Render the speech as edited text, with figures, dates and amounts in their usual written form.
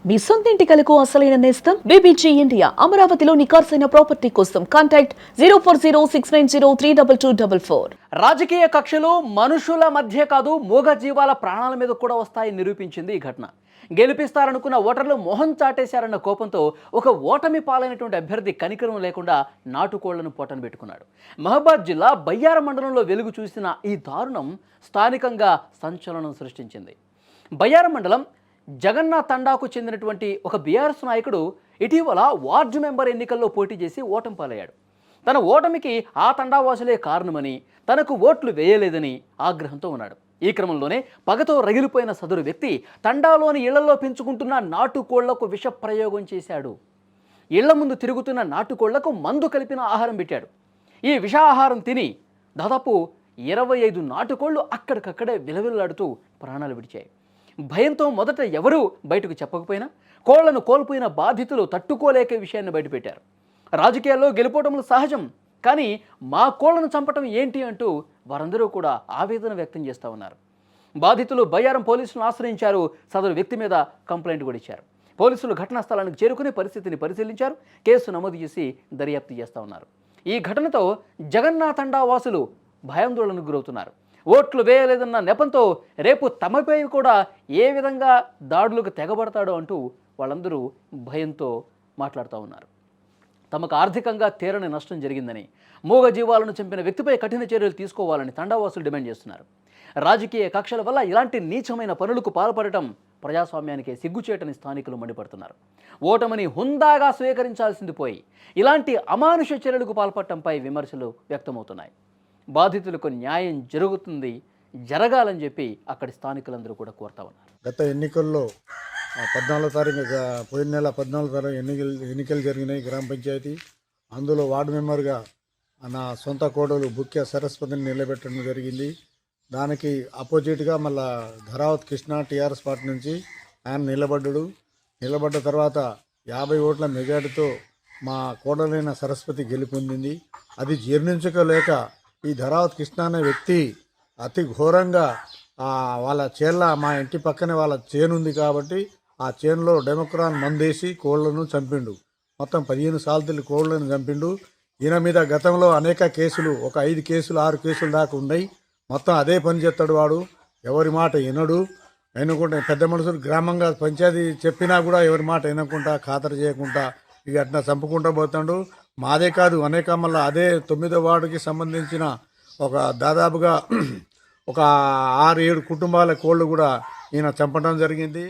మీ సొంతింటి కలకు అసలైన నేస్తం బీబీజీ ఇండియా. అమరావతిలో నికార్సైన ప్రాపర్టీ కోసం కాంటాక్ట్ 0406903224. రాజకీయ కక్షలు మనుషుల మధ్య కాదు, మూగ జీవాల ప్రాణాల మీద కూడా వస్తాయని నిరూపించింది ఈ ఘటన. గెలిపిస్తారనుకున్న ఓటర్లు మొహం చాటేశారన్న కోపంతో ఒక ఓటమి పాలైనటువంటి అభ్యర్థి కనికరం లేకుండా నాటుకోళ్లను పోటను పెట్టుకున్నాడు. మహబాద్ జిల్లా బయ్యారం మండలంలో వెలుగు చూసిన ఈ దారుణం స్థానికంగా సంచలనం సృష్టించింది. బయ్యారం మండలం జగన్నాథ్ తండాకు చెందినటువంటి ఒక బీఆర్ఎస్ నాయకుడు ఇటీవల వార్డు మెంబర్ ఎన్నికల్లో పోటీ చేసి ఓటమి పాలయ్యాడు. తన ఓటమికి ఆ తండావాసులే కారణమని, తనకు ఓట్లు వేయలేదని ఆగ్రహంతో ఉన్నాడు. ఈ క్రమంలోనే పగతో రగిలిపోయిన సదరు వ్యక్తి తండాలోని ఇళ్లలో పెంచుకుంటున్న నాటుకోళ్లకు విష ప్రయోగం చేశాడు. ఇళ్ల ముందు తిరుగుతున్న నాటుకోళ్లకు మందు కలిపిన ఆహారం పెట్టాడు. ఈ విషాహారం తిని దాదాపు 25 నాటుకోళ్లు అక్కడికక్కడే విలవిల్లాడుతూ ప్రాణాలు విడిచాయి. భయంతో మొదట ఎవరూ బయటకు చెప్పకపోయినా కోళ్లను కోల్పోయిన బాధితులు తట్టుకోలేక విషయాన్ని బయటపెట్టారు. రాజకీయాల్లో గెలుపోవటములు సహజం, కానీ మా కోళ్లను చంపటం ఏంటి అంటూ వారందరూ కూడా ఆవేదన వ్యక్తం చేస్తూ ఉన్నారు. బాధితులు బయ్యారం పోలీసులను ఆశ్రయించారు. సదరు వ్యక్తి మీద కంప్లైంట్ కూడా ఇచ్చారు. పోలీసులు ఘటనా స్థలానికి చేరుకుని పరిస్థితిని పరిశీలించారు. కేసు నమోదు చేసి దర్యాప్తు చేస్తూ ఉన్నారు. ఈ ఘటనతో జగన్నాథ్ తండా వాసులు భయాందోళనకు గురవుతున్నారు. ఓట్లు వేయలేదన్న నెపంతో రేపు తమపై కూడా ఏ విధంగా దాడులకు తెగబడతాడో అంటూ వాళ్ళందరూ భయంతో మాట్లాడుతూ ఉన్నారు. తమకు ఆర్థికంగా తీరని నష్టం జరిగిందని, మూగ జీవాలను చంపిన వ్యక్తిపై కఠిన చర్యలు తీసుకోవాలని తండావాసులు డిమాండ్ చేస్తున్నారు. రాజకీయ కక్షల వల్ల ఇలాంటి నీచమైన పనులకు పాల్పడటం ప్రజాస్వామ్యానికి సిగ్గుచేటని స్థానికులు మండిపడుతున్నారు. ఓటమిని హుందాగా స్వీకరించాల్సింది పోయి ఇలాంటి అమానుష చర్యలకు పాల్పడటంపై విమర్శలు వ్యక్తమవుతున్నాయి. బాధితులకు న్యాయం జరగాలని చెప్పి అక్కడి స్థానికులందరూ కూడా కోరుతా ఉన్నారు. గత ఎన్నికల్లో 14 తారీఖు పోయిన నెల 14 తారీఖు ఎన్నికలు జరిగినాయి గ్రామ పంచాయతీ. అందులో వార్డు మెంబర్గా నా సొంత కోడలు బుక్య సరస్వతిని నిలబెట్టడం జరిగింది. దానికి అపోజిట్గా మళ్ళా ధరావత్ కృష్ణ టీఆర్ఎస్ పార్టీ నుంచి ఆయన నిలబడ్డ తర్వాత 50 ఓట్ల మెజార్టీతో మా కోడలైన సరస్వతి గెలుపొందింది. అది జీర్ణించుకోలేక ఈ ధరావత్ కృష్ణ అనే వ్యక్తి అతి ఘోరంగా వాళ్ళ చేన్ల, మా ఇంటి పక్కనే వాళ్ళ చేను ఉంది కాబట్టి ఆ చేనులో డెమోక్రాన్ మందేసి కోళ్లను చంపిండు. మొత్తం 15 సార్లు కోళ్లను చంపిండు. ఈయన మీద గతంలో అనేక కేసులు, ఒక 5 కేసులు 6 కేసులు దాకా ఉన్నాయి. మొత్తం అదే పని చేస్తాడు వాడు. ఎవరి మాట వినడు. వినకుండా పెద్ద మనుషులు గ్రామంగా పంచాయతీ చెప్పినా కూడా ఎవరి మాట వినకుండా, ఖాతరు చేయకుండా ఇక అట్లా చంపుకుంటూ పోతాడు. మాదే కాదు, అనేక మళ్ళీ అదే 9వ వార్డుకి సంబంధించిన ఒక దాదాపుగా ఒక 6-7 కుటుంబాల కోళ్ళు కూడా ఈయన చంపడం జరిగింది.